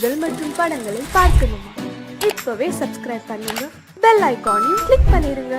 செய்திகள் மற்றும் படங்களை பார்க்கணுமா? இப்பவே சப்ஸ்கிரைப் பண்ணுங்க, பெல் ஐகானையும் கிளிக் பண்ணிருங்க.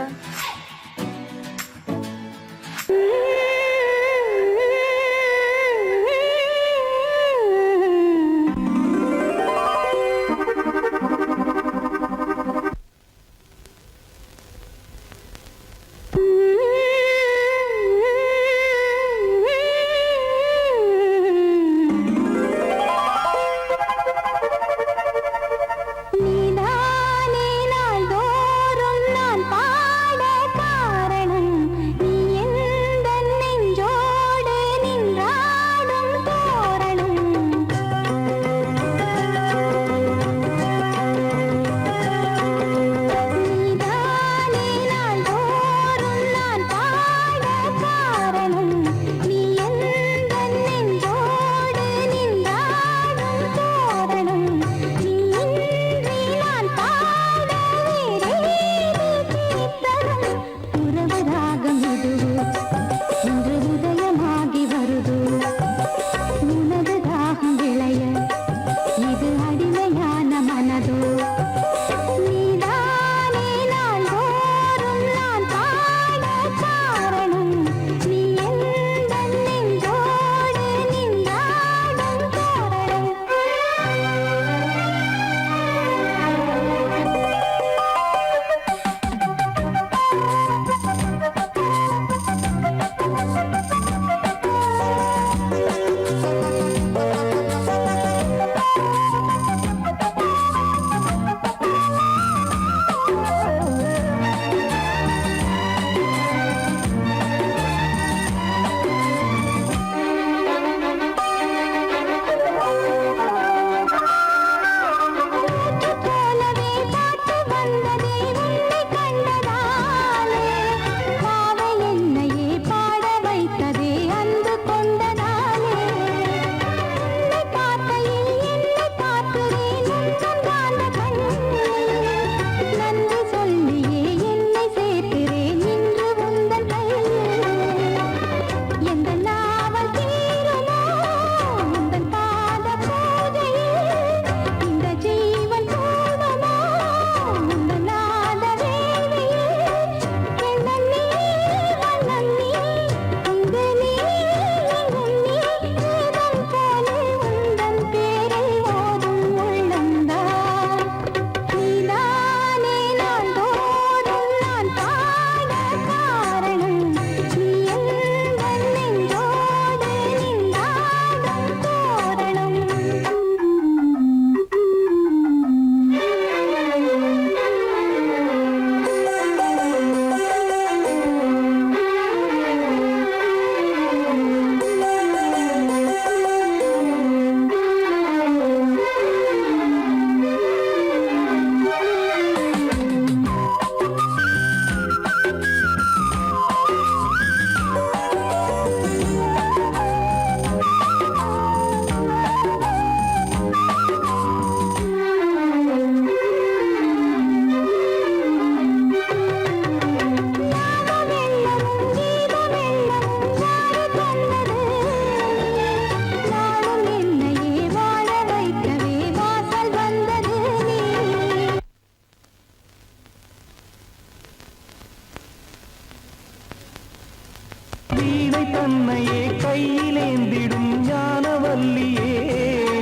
தன்னையே கையிலேந்திடும் ஞானவல்லியே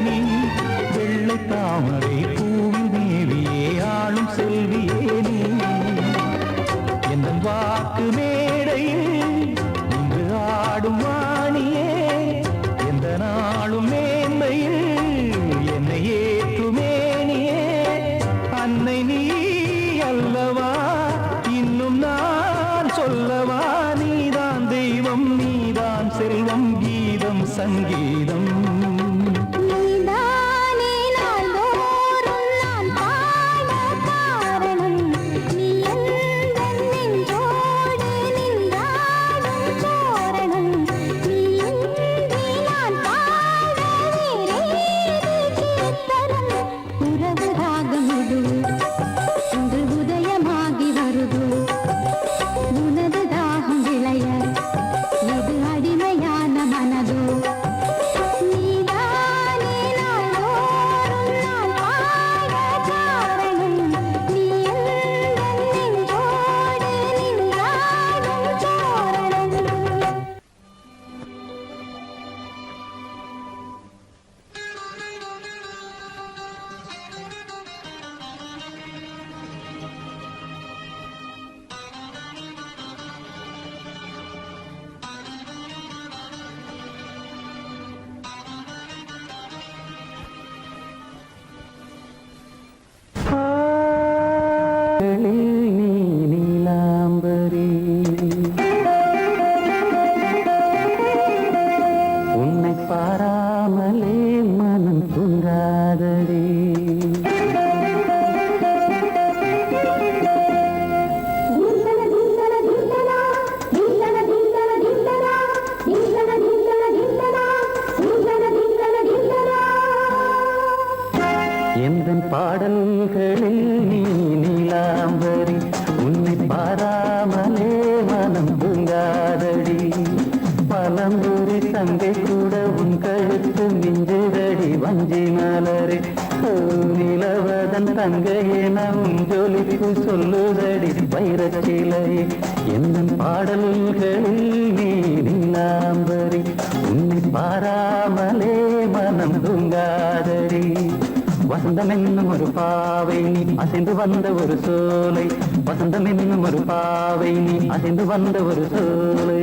நீ, வெள்ளை தாமரை பூவின் தேவியே, ஆளும் செல்வியே நீ, என் வாக்கு மேடையில் இன்று ஆடும் வாணியே, எந்த நாளும் மேன்மையில் என்னை ஏற்றுமேனியே, அன்னை நீ அல்லவா இன்னும் நான் சொல்லவா, நீதான் தெய்வம் நீதான் செல்வம் கீதம் சங்கீதம். நீதானே நாள்தோறும் தூங்காதடி. எந்தன் பாடல்களில் நீ நீலாம்பரி, உன்னை பாராமலே மனம் தூங்காதடி. பலம்புரி தங்கை கூட உன் கழுத்து மிஞ்சுதடி வஞ்சி மலரே. நிலவதன் தங்கையே நம் ஜொலிப்பு சொல்லுதடி வைரச்சிலையே. எந்தன் பாடல்களில் நீ நீலாம்பரி, உன்னை பாராமலே மனம் தூங்காதடி. வசந்தம் என்னும் ஒரு பாவை நீ அசைந்து வந்த ஒரு சோலை. வசந்தம் என்னும் ஒரு பாவை நீ அசைந்து வந்த ஒரு சோலை.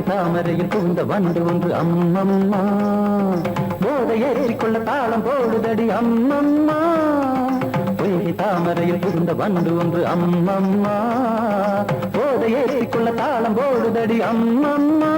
தாமரையில் புகுந்த வண்டு ஒன்று அம்மம்மா, போதை ஏற்றிக்கொள்ள தாளம் போடுதடி அம்மம்மா. பொய்கை தாமரையில் புகுந்த வண்டு ஒன்று அம்மம்மா, போதை ஏற்றிக்கொள்ள தாளம் போடுதடி அம்மம்மா.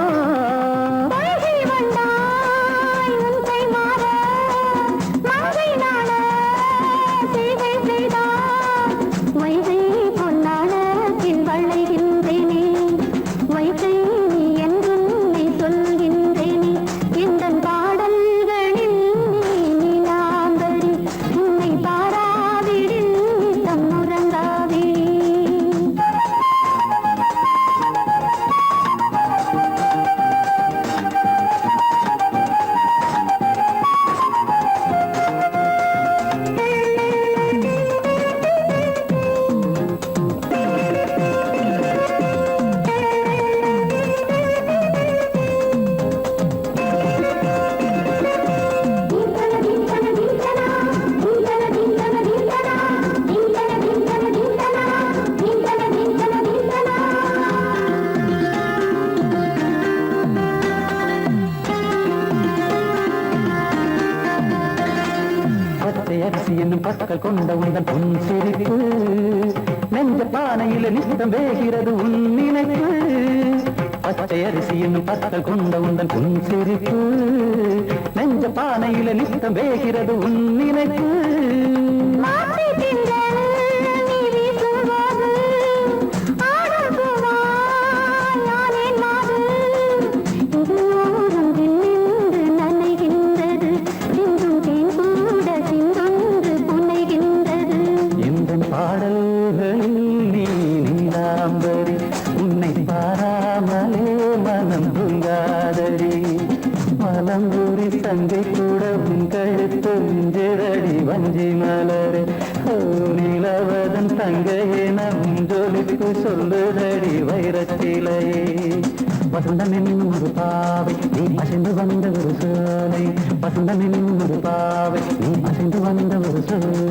அரிசி என்னும் பற்கள் கொண்ட உந்தன் பொன் சிரிப்பு, நெஞ்ச பானையில நித்தம் வேகிறது உன் நினைப்பு. பச்சை அரிசி என்னும் பற்கள் கொண்ட உந்தன் பொன் சிரிப்பு, நெஞ்ச பானையில நித்தம் வேகிறது உன் நினைப்பு. பாடல்களில் நீ நீலாம்பரி, உன்னை பாராமலே மனம் தூங்காதடி. மலம்பூரி தங்கை கூட உன் கழுத்து மிஞ்சுதடி வஞ்சி மலரே. நிலவதன் தங்கையே நம் ஜொலிப்பு சொல்லுதடி வைரச்சிலையே. வசந்தம் என்னும் ஒரு பாவை நீ அசைந்து வந்த ஒரு சோலை. வசந்தம் என்னும் ஒரு பாவை நீ அசைந்து வந்த ஒரு சோலை.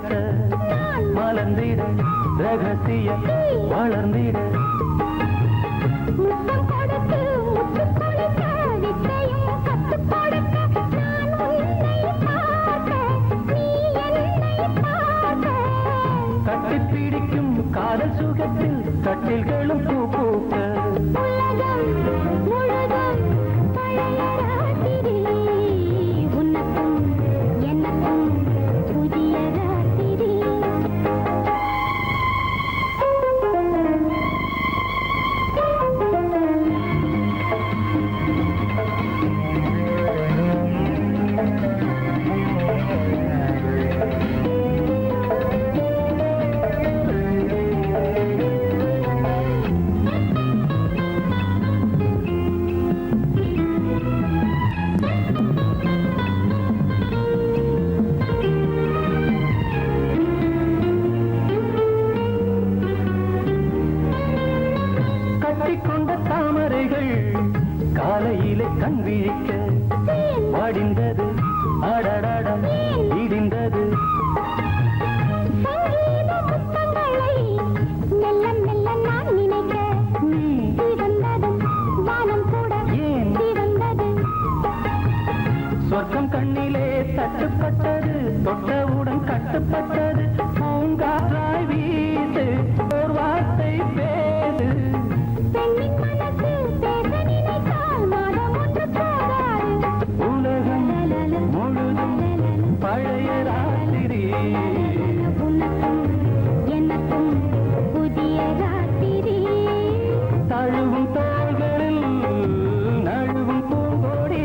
கட்ட மலர்ந்திட ரகசிய வளர்ந்திட முத்தம் கொடுத்து முத்து கொடுக்க வித்தையும் கத்துக் கொடுக்க நான் உன்னை பார்க்க நீ என்னை பார்க்க கட்டிப் பிடிக்கும் காதல் சுகத்தில் கட்டில்களும் பூ பூக்க உலகம் முழுதும் பழைய ராத்திரி உனக்கும் எனக்கும் புதிய ராத்திரி கட்டிக்கொண்ட தாமரைகள் காலையிலே கண் விழிக்க வாடிந்தது அடடடம் இடிந்தது சங்கீத முத்தங்களை மெல்ல மெல்ல நான் நினைக்க சிவந்ததும் வானம் கூட ஏன் சிவந்தது சொர்க்கம் கண்ணிலே தட்டுப்பட்டது தொட்டவுடன் கட்டுப்பட்டது பூங்காற்றாய் வீசு ஒரு வார்த்தை பேசு பெண்ணின் மனசு பேச நினைத்தால் மாதம் ஒன்று போகாது உலகம் முழுதும் பழைய ராத்திரி உனக்கும் எனக்கும் புதிய ராத்திரி தழுவும் தோள்களில் நழுவும் பூங்கோடி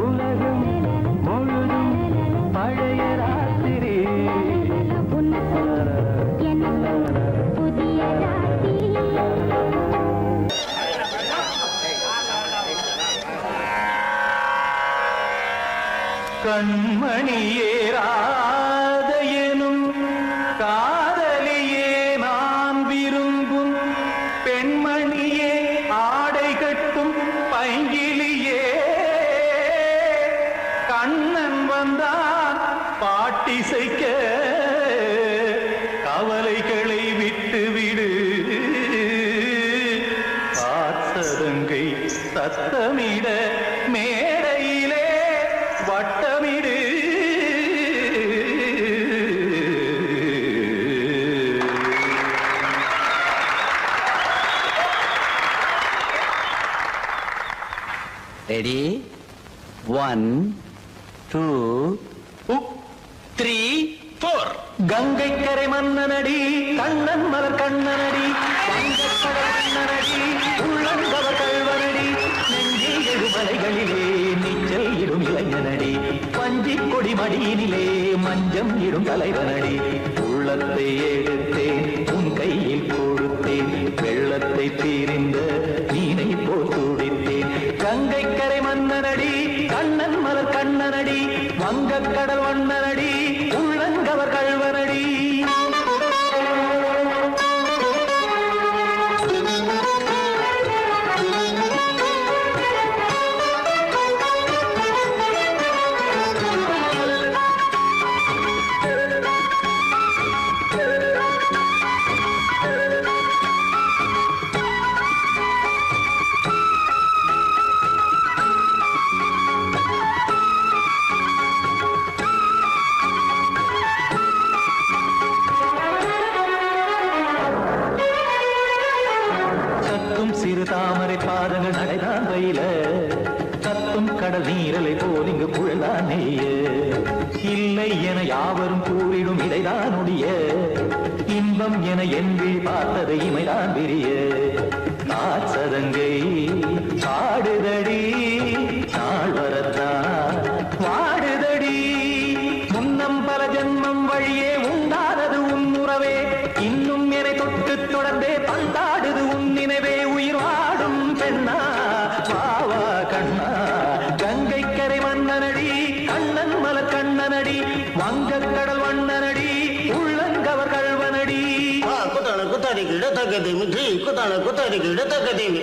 உலகம் முழுதும் பழைய ராத்திரி உனக்கும் எனக்கும் புதிய ராத்திரி கண்மணியேராத எனும் காதலியே நான் விரும்பும் பெண்மணியே ஆடை கட்டும் பைங்கிலியே கண்ணன் வந்தான் பாட்டிசைக்க கவலைகளை விட்டுவிடு ஆசதங்கை சத்தமிட மேடையிலே வட்டமிடு ரெடி 1 2 3 4 கங்கை கரை மன்னனடி கண்ணன் மலர் கண்ணனடி வங்கக்கடல் மன்னனடி உள்ளங்கவர் கழ்வனடி நெஞ்சில் எழுமலைகளிலே நீச்சல் இடும் இளைஞனடி பஞ்சிக் கொடி மடியினிலே மஞ்சம் இடும் தலைவனடி உள்ளத்தை எடுத்தேன் உன் கையில் கொடுத்தேன் வெள்ளத்தை தீரிந்த மீனை போல் துடித்தேன் கங்கை கரை மன்னனடி கண்ணன் மலர் கண்ணனடி வங்கக்கடல் வண்ணனடி உள்ளங்கவர் கழ்வனடி சிறு தாமரை பாதங்கள் நடைதான் பயில கத்தும் கடல் நீரலை போல் இங்கு குழலான் நெய்ய இல்லை என யாவரும் கூறிடும் இடைதான் உடைய இன்பம் என என்பி பார்த்தது இமைதான் விரிய காசதங்கை பாடுதடி நாள் வரத்தான் வாடுதடி முன்னம் பல ஜென்மம் வழியே உண்டானது உன் உறவே இன்னும் என்னை தொட்டு தொடர்ந்தே பந்தாடுது உன் நினைவே உயிர் வாடும் பெண்ணா பாவா கண்ணா கங்கை கரை மன்னனடி கண்ணன் மலர் கண்ணனடி வங்கக்கடல் வண்ணனடி உள்ளங்கவர் கழ்வனடி குத்தான குத்தாடி கிட தக்கதேவி ஜி குத்தான குத்தாடி கிட தக்கதேவி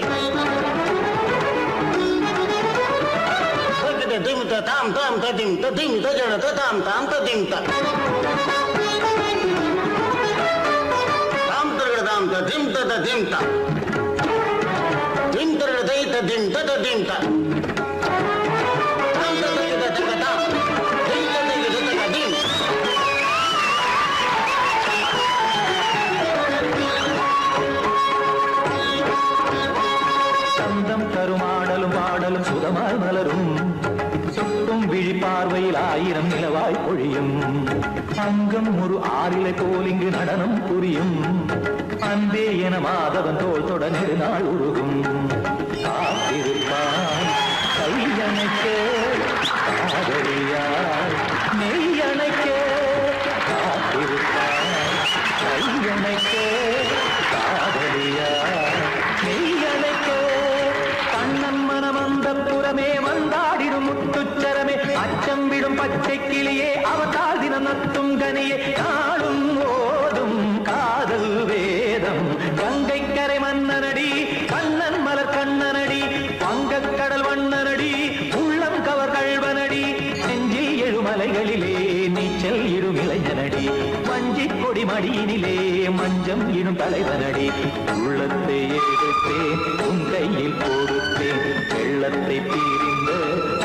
திமித்த தாம் தாம் ததிம் ததிம் தஜட தாம் தாம் ததிம் தாம் தரகட தாம் ததிம் ததிம் தாம் திம் தரகட தை ததிம் ததிம் தாம் தாம் தரகட தக தாம் திம் தரகட ததிம் சந்தம் கருமாடலும் பாடலும் சுதமாய் மலரும் சுட்டும் விழி பார்வையில் 1000 நிலவாய் பொழியும் அங்கம் ஒரு ஆறிலை போல் இங்கு நடனம் புரியும் அன்பே என மாதவன் தோல் தொட நெடுநாள் உருகும் காத்திருப்பான் கையணைக்க காதலியார் நெய்யணைக்க காத்திருப்பான் கையணைக்க காதலியார் நெய்யணைக்க கண்ணன் மனமந்த புறமே வந்தாடிடும் முத்துச்சரமே அச்சம் விடும் பச்சை கிளியே அவதால் தினம் நத்தும் கனியே நாளும் ஓதும் காதல் வேதம் கங்கை கரை மன்னனடி கண்ணன் மலர் கண்ணனடி வங்கக் கடல் வண்ணனடி உள்ளம் கவர் கழ்வனடி நெஞ்சில் எழுமலைகளிலே நீச்சல் இடும் இளைஞனடி வஞ்சிக் கொடி மடியினிலே மஞ்சம் இடும் தலைவனடி உள்ளத்தை எடுத்தேன் உன் கையில் கொடுத்தேன் வெள்ளத்தை பீரிந்த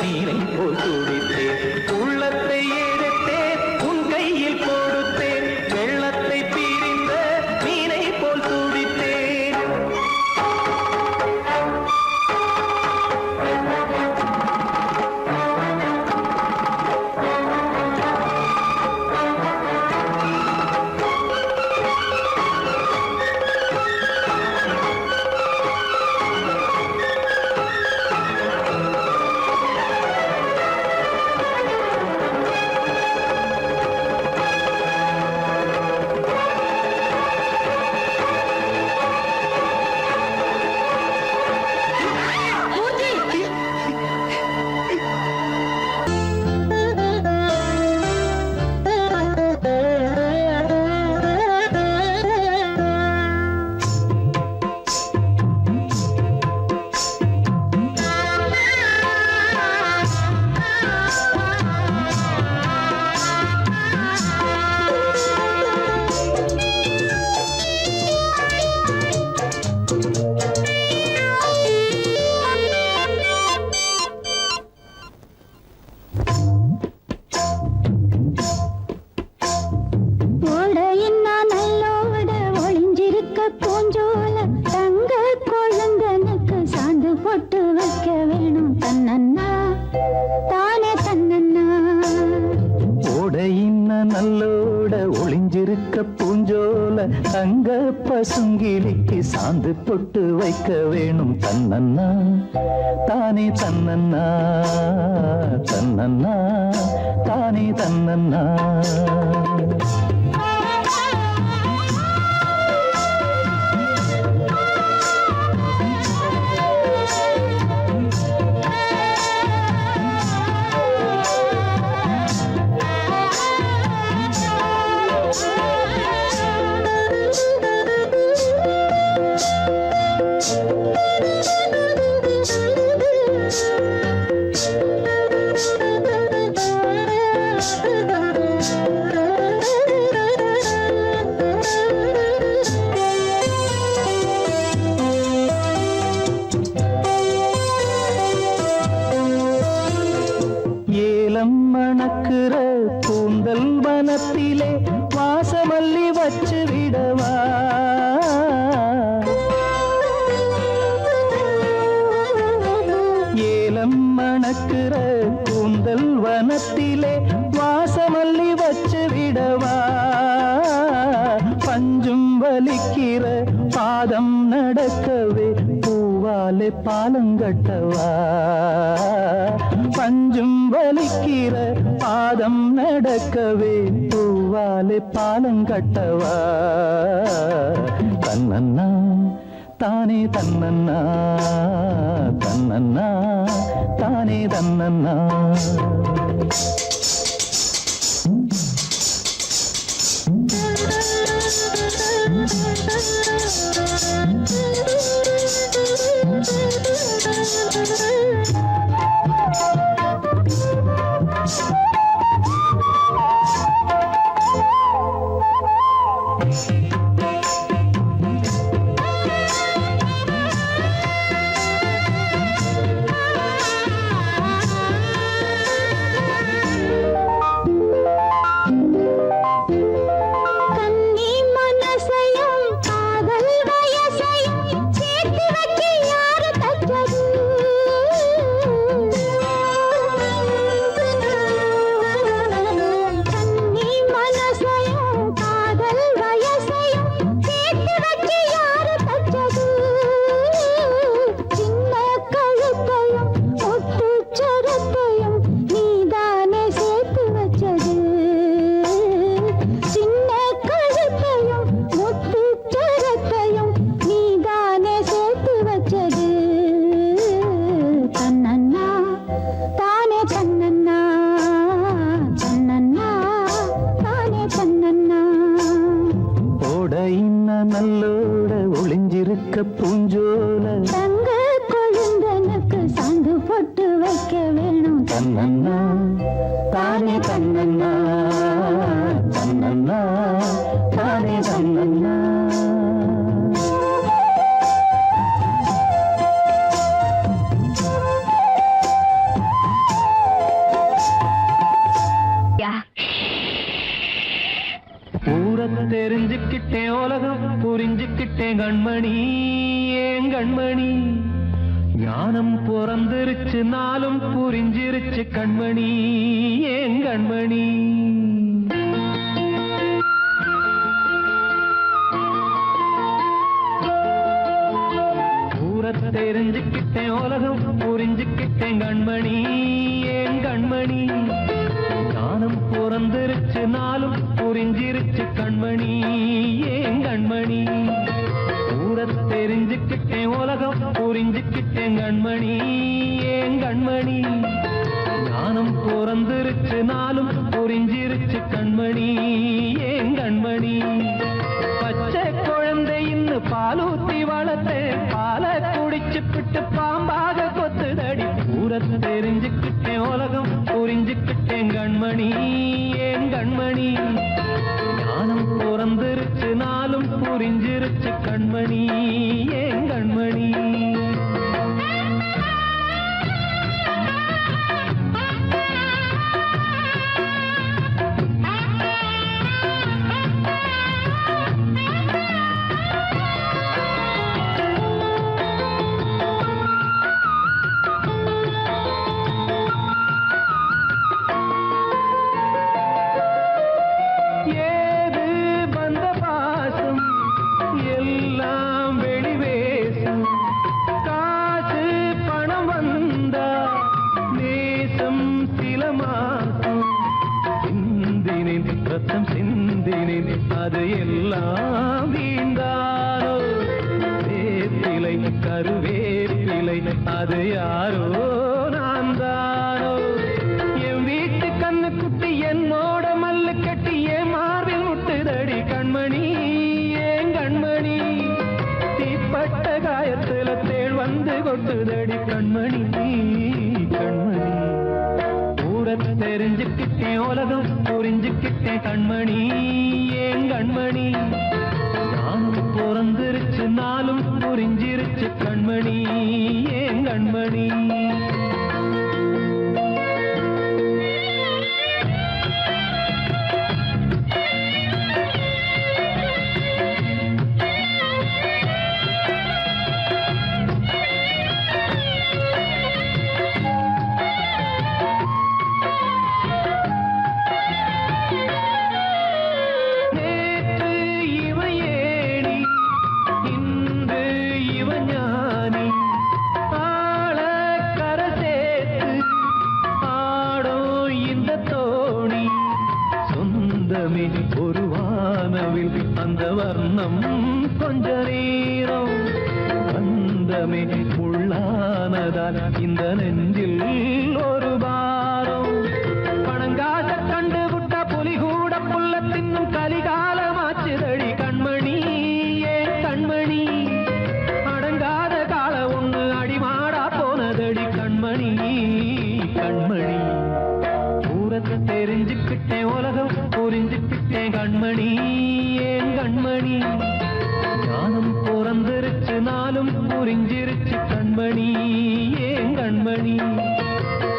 நீரை போல் துடித்தேன் உள்ளத்தை எடுத்தேன் உன் கையில் கொடுத்தேன் வெள்ளத்தை பீரிந்த மீனை போல் துடித்தேன் நல்லோட ஒளிஞ்சிருக்க பூஞ்சோல தங்க பசுங்கிளிக்கு சாந்து பொட்டு வைக்க வேணும் தன்னன்னா தானே தன்னன்னா தன்னன்னா தானே தன்னன்னா மணக்குற கூந்தல் வனத்திலே வாசமல்லி வச்சு விடவா ஏலம் மணக்குற கூந்தல் வனத்திலே வாசமல்லி வச்சு விடவா பஞ்சும் வலிக்கிற பாதம் நடக்கவே பூவாலே பாலங்கட்டவா பஞ்சும் வலிக்கிற பாதம் நடக்கவே பூவாலே பாலங்கட்டவா தன்னன்னா தானே தன்னன்னா தன்னன்னா தானே தன்னன்னா தெரிஞ்சுக்கிட்டேன் உலகம் புரிஞ்சுக்கிட்டேன் கண்மணி ஏன் கண்மணி ஞானம் பிறந்திருச்சு நாளும் புரிஞ்சிருச்சு கண்மணி ஏன் கண்மணி தெரிஞ்சுக்கிட்டேன் உலகம் புரிஞ்சுக்கிட்டேன் கண்மணி ஏன் கண்மணி ஞானம் பிறந்திருச்சு நாளும் புரிஞ்சிருச்சு கண்மணி ஏன் கண்மணி தெரிஞ்சுக்கிட்டேன் உலகம் புரிஞ்சுக்கிட்டேன் கண்மணி ஏன் கண்மணி ஞானம் பிறந்திருச்சு நாளும் புரிஞ்சிருச்சு கண்மணி ஏன் கண்மணி பச்சை குழந்தை இன்னும் பாலூத்தி வளர்த்தேன் பாலை குடிச்சு பிட்டு பாம்பாக கொத்துதடி தெரிஞ்சுக்கிட்டேன் உலகம் புரிஞ்சுக்கிட்டேன் கண்மணி ஏன் கண்மணி ஞானம் பிறந்திருச்சு நாளும் புரிஞ்சிருச்சு கண்மணி ஏன் கண்மணி அது எல்லாம் வீண்டாரோ வேப்பிலை கருவேப்பிலை அது யாரோ நான் தானோ என் வீட்டு கண்ணு குட்டி என்னோட மல்லு கட்டி என் மார்பில் முட்டுதடி கண்மணி ஏன் கண்மணி தீப்பட்ட காயத்துல தேள் வந்து கொட்டுதடி கண்மணி கண்மணி தெரிஞ்சுக்கிட்டேன் உலகம் புரிஞ்சுக்கிட்டேன் கண்மணி ஏன் கண்மணி ஞானம் பிறந்திருச்சு நாளும் புரிஞ்சிருச்சு கண்மணி ஏன் கண்மணி ஒரு வானவில் அந்த வர்ணம் கொஞ்ச நேரம் பந்தமே உள்ளானதால் இந்த நெஞ்சில் ஒரு பாரம் பணங்காச கண்டு விட்ட புலி கூட புல்ல தின்னும் கலிகாலமாச்சுதடி கண்மணி ஏன் கண்மணி அடங்காத கால ஒண்ணு அடிமாடா போனதடி கண்மணி கண்மணி தெரிஞ்சுக்கிட்டேன் உலகம் புரிஞ்சுக்கிட்டேன் கண்மணி ஏன் கண்மணி ஞானம் பிறந்திருச்சு நாளும் புரிஞ்சிருச்சு கண்மணி ஏன் கண்மணி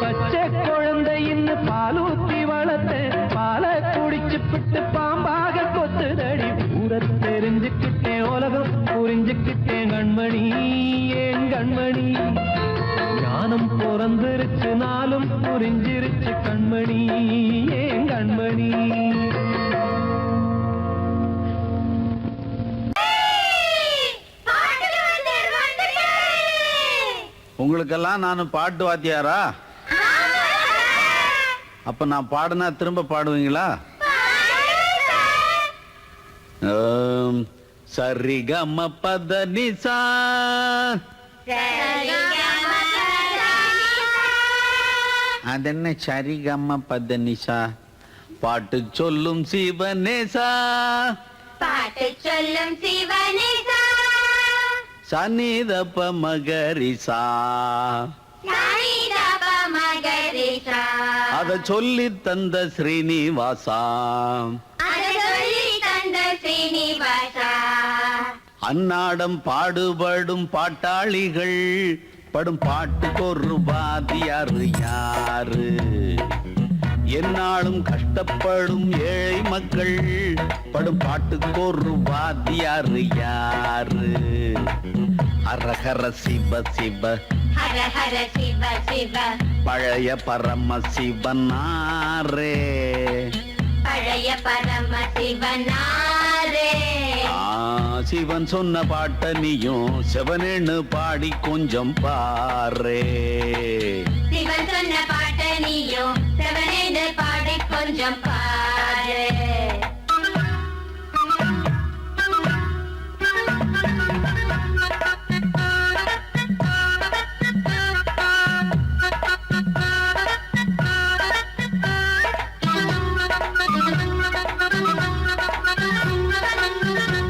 பச்சை குழந்தை இன்னும் பாலூத்தி வளர்த்தேன் பாலை குடிச்சு பிட்டு பாம்பாக கொத்துதடி தெரிஞ்சுக்கிட்டேன் உலகம் புரிஞ்சுக்கிட்டேன் கண்மணி ஏன் கண்மணி ஞானம் பிறந்திருச்சு நாளும் புரிஞ்சிருச்சு கண்மணி ஏன் கண்மணி உங்களுக்கெல்லாம் நான் பாட்டு வாத்தியாரா? அப்ப நான் பாடுனா திரும்ப பாடுவீங்களா? சரிகம பத நிசா அதென்ன சரிகம பத நிசா பாட்டு சொல்லும் சிவனேசா பாட்டு சொல்லும் சிவனேசா சனிதப மகரிசா சனிதப மகரிசா அத சொல்லி தந்த ஸ்ரீனிவாசா அத சொல்லி தந்த ஸ்ரீனிவாசா அன்னாடம் பாடுபடும் பாட்டாளிகள் படும் பாட்டுக்கு ஒரு வாத்தியாரு யாரு என்னாலும் கஷ்டப்படும் ஏழை மக்கள் படும் பாட்டுக்கு ஒரு வாத்தியாரு யாரு? ஹரஹர சிவ சிவ ஹர ஹர சிவ சிவ பழைய பரம சிவனாரே. பழைய பரம சிவனாரே. சிவன் சொன்ன பாட்ட நீயும் சிவனேன்னு பாடி கொஞ்சம் பாரே. சிவன் சொன்ன பாட்ட நீயும் சிவனேன்னு பாடி கொஞ்சம் பாரு.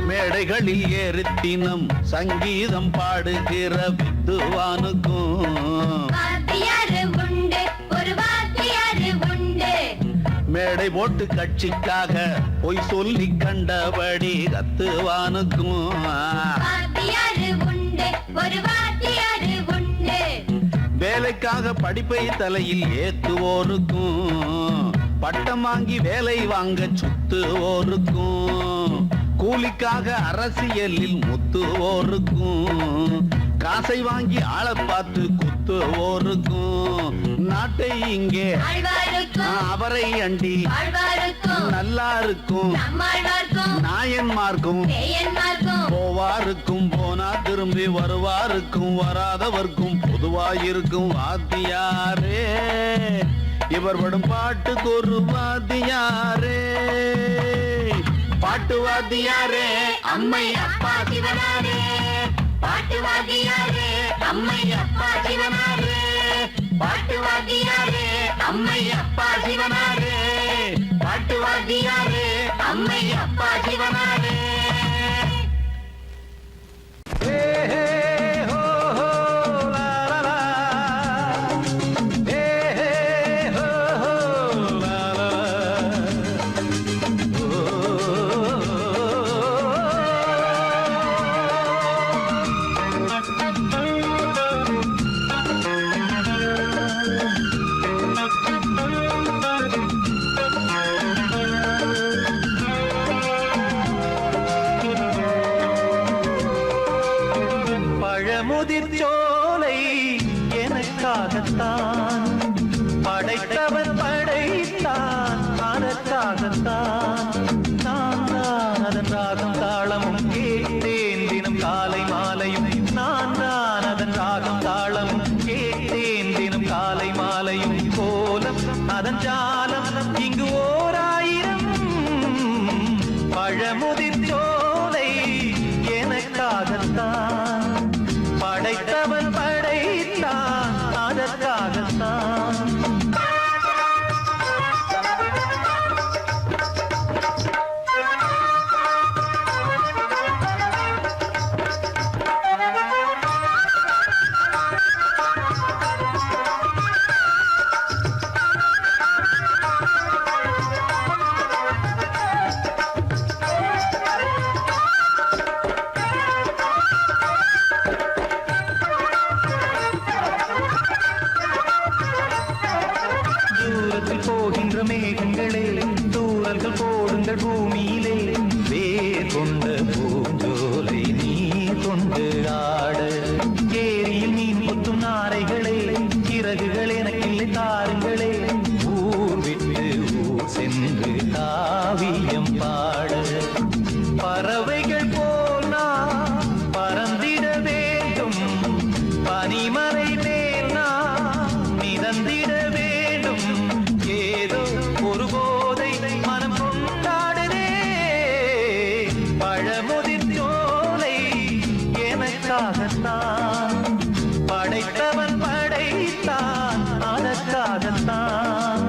மேடைகளில் ஏறித்தினம் சங்கீதம் பாடுகிற வித்துவானுக்கும் வாத்தியாரு உண்டு, ஒரு வாத்தியாரு உண்டு. மேடை போட்டு கட்சிக்காக பொய் சொல்லி கண்டபடி கத்துவானுக்கும் வாத்தியாரு உண்டு, ஒரு வாத்தியாரு உண்டு. வேலைக்காக படிப்பை தலையில் ஏத்துவோருக்கும் பட்டம் வாங்கி வேலை வாங்க சுத்துவோருக்கும் கூலிக்காக அரசியலில் முத்துவோருக்கும் காசை வாங்கி ஆளை பார்த்து குத்துவோருக்கும் நாட்டை இங்கே ஆழ்வாருக்கும் அவரை அண்டி ஆழ்வாருக்கும் நல்லா இருக்கும் நம்மாழ்வாருக்கும் நாயன்மார்க்கும் தேயன்மார்க்கும் போவாருக்கும் போனா திரும்பி வருவாருக்கும் வராதவர்க்கும் பொதுவாயிருக்கும் வாத்தியாரே. இவர் படும் பாட்டுக்கு ஒரு வாத்தியாரே. பாட்டு வாத்தியாரே அம்மை அப்பா சிவனாரே. பாட்டு வாத்தியாரே அம்மை அப்பா சிவனாரே. பாட்டு வாத்தியாரே அம்மை அப்பா சிவனாரே. பாட்டு வாத்தியாரே அம்மை அப்பா சிவனாரே. முதிர்ச்சோலை எனக்காகத்தான் படைத்தவன் படைத்தான் அதற்காகத்தான் நான் தான் அதன் ராகம் தாளமும் கேட்டேன் தினம் காலை மாலையும் நான் தான் அதன் ராகம் தாளமும் கேட்டேன் தினம் காலை மாலையும் கோலம் அதன் ஜாலம் இங்கு ஓராயிரம் பழமுதிர்ச்சோலை எனக்காகத்தான் படைத்தவன் படைத்தான் அதற்காகத்தான் போகின்ற மேகங்களே தூரல்கள் போடுங்கள் பூமியிலே வேர் கொண்ட பூஞ்சோலை நீ கொண்டு ஆட ஏரியில் மீன் முத்தும் நாரைகளே இறகுகள் எனக்கில்லை தாருங்களே ஊர் விட்டு ஊர் சென்று காவியம் பாட பறவைகள் போல் நான் பறந்திட வேண்டும் பனிமலை மேல் நான் மிதந்திட வேண்டும் ஏதோ ஒரு போதை மனம் கொண்டாடுதே பழமுதிர்ச்சோலை எனக்காகத்தான் படைத்தவன் படைத்தான் அதற்காகத்தான்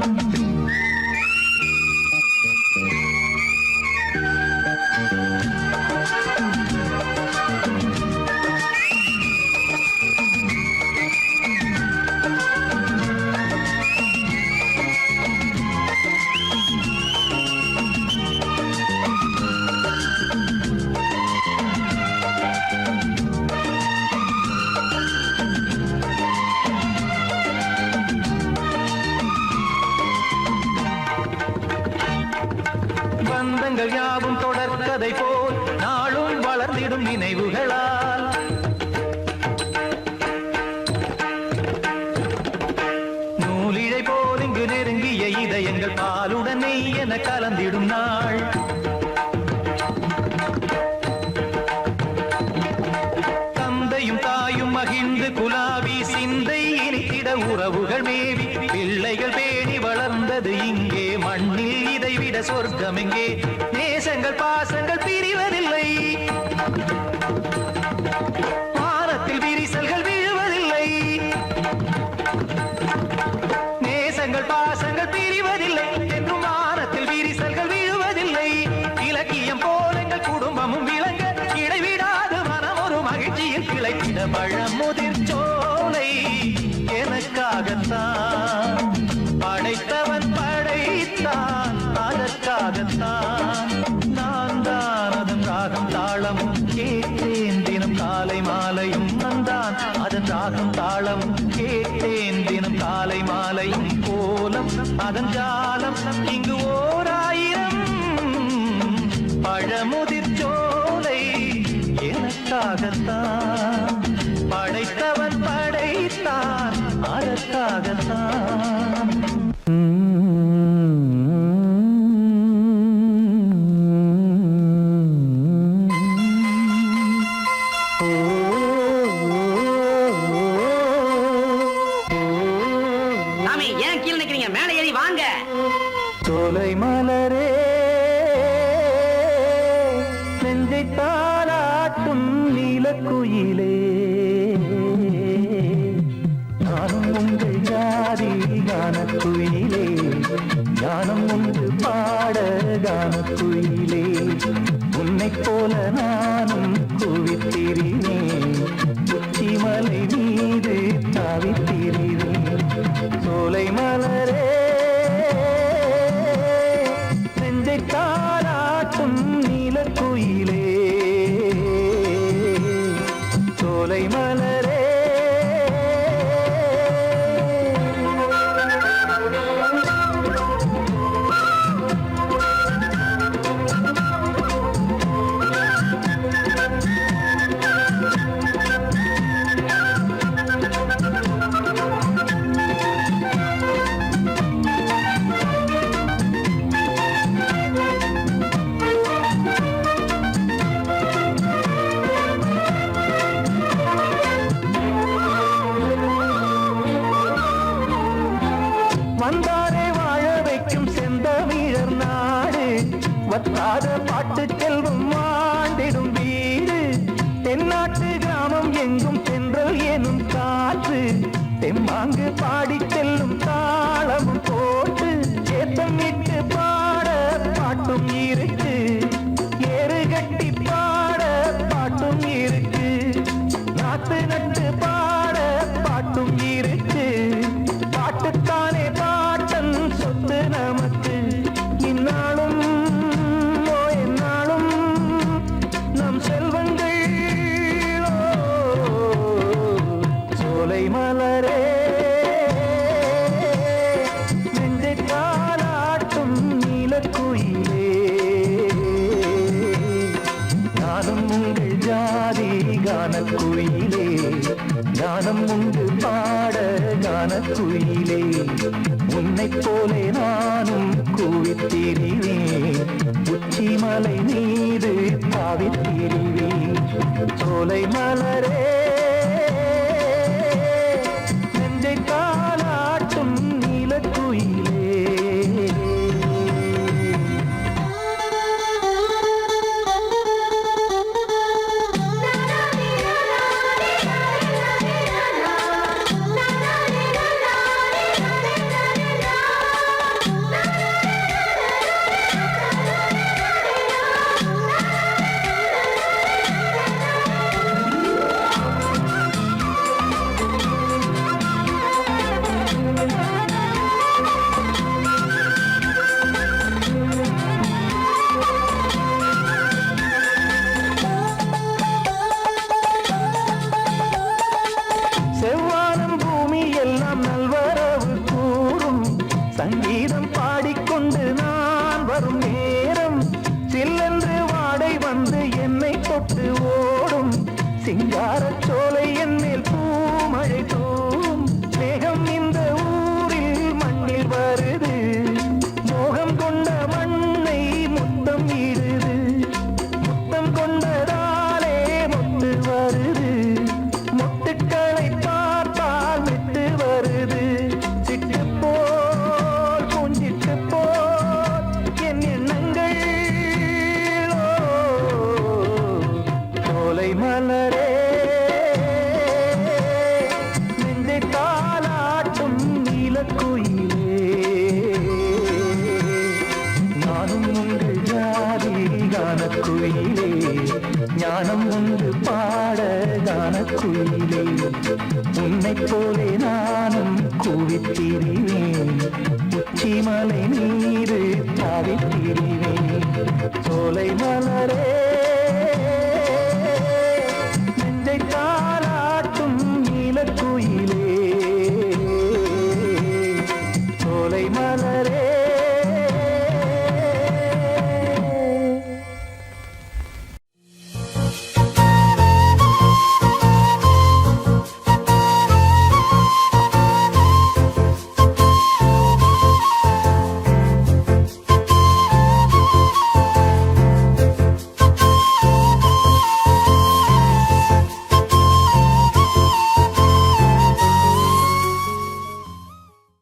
பந்தங்கள் யாவும் தொடர்கதை போல் நாளும் வளர்ந்திடும் நினைவுகளால் நூலிழை போல் இங்கு நெருங்கிய இதயங்கள் பாலுடனே என கலந்திடும் நாள் தந்தையும் தாயும் மகிழ்ந்து குலாவி சிந்தை இனித்திட உறவுகள் மேவி பிள்ளைகள் பேணி வளர்ந்தது இங்கே மண்ணில் இதைவிட சொர்க்கம் எங்கே நேசங்கள் பாசங்கள் பிரிவதில்லை வானத்தில் விரிசல்கள் விழுவதில்லை நேசங்கள் பாசங்கள் பிரிவதில்லை என்றும் வானத்தில் விரிசல்கள் விழுவதில்லை இலக்கியம் போல எங்கள் குடும்பமும் விளங்க இடைவிடாது மனம் ஒரு மகிழ்ச்சியில் கிளைத்திட பழமுதிர் சோலை எனக்காகத்தான் படைத்தவன் படைத்தான் அதற்காகத்தான் நான் தான் அதன் ராகம் தாளமும் கேட்டேன் தினம் காலை மாலையும் வந்தான் அதன் ராகம் தாளமும் கேட்டேன் தினம் காலை மாலையும் கோலம் அதன் ஜாலம் இங்கு ஓர் ஆயிரம் பழமுதிர் சோலை எனக்காகத்தான் படைத்தவன் படைத்தான் அதற்காகத்தான் சாமி ஏன் கீழே நிக்கிறீங்க மேலே ஏறி வாங்க சோலை மலரே நெஞ்சை தாளாட்டும் நீலக்குயிலே நானும் உங்கள் ஜாதி கானக்குயிலே கானம் ஒன்று பாட கானக்குயிலே உன்னைப் போல நானும் குவித்திரினேன் உச்சிமலை மீது தாவித்திரினேன் சோலை மலரே நெஞ்சை தாளாட்டும் நீலக்குயிலே சோலை மலரே வந்தாரே வாழ வைக்கும் செந்தமிழர் நாடு வத்தாத பாட்டு செல்வம் வாழ்ந்திடும் வீடு தென்னாட்டு கிராமம் எங்கும் சென்றல் எனும் காற்று தெம்மாங்கு பாடி செல்லும் தாளம் போட்டு ஏத்தமிட்டு பாட பாட்டும் இருக்கு ஏறு கட்டி பாட பாட்டும் இருக்கு நாத்து நட்டு பாட பாட்டும் இருக்கு பாட்டுத்தானே பாட்டன் சொத்து நமக்கு இந்நாளும் எந்நாளும் நம் செல்வங்கள் சோலை மலரே நெஞ்சை தாளாட்டும் நீலக்குயிலே நானும் உங்கள் ஜாதி கானக்குயிலே கானம் உண்டு பாட கானக்குயிலே உன்னைப் போலே நானும் கூவித்திரிவேன் உச்சிமலை மீது தாவித்திரிவேன் சோலை மலரே நெஞ்சை தாளாட்டும் நீலக்குயிலே போட்டு ஓடும் சிங்காரச் சோலை என் மேல் பூமழை தூவும் மேகம் இந்த ஊரில் மண்ணில் வருது மோகம் கொண்ட மண்ணை முத்தம் இடுது முத்தம் கொண்டதாலே முத்து வருது முத்துக்களை பார்த்தால் விட்டு வருது சிட்டு போல் பூஞ்சிட்டு போல் என் எண்ணங்கள் சோலை மலரே நெஞ்சை தாலாட்டும் நீலக்குயிலே நானும் உண்டு ஜாதி கானக்குயிலே ஞானம் உண்டு பாட கானக்குயிலே உன்னைப் போலே நானும் கூவித்திரிவேன் உச்சிமலை நீரு தாவித்திரிவேன் சோலை மலரே நெஞ்சை தாலாட்டும் நீலக்குயிலே சோலை மலரே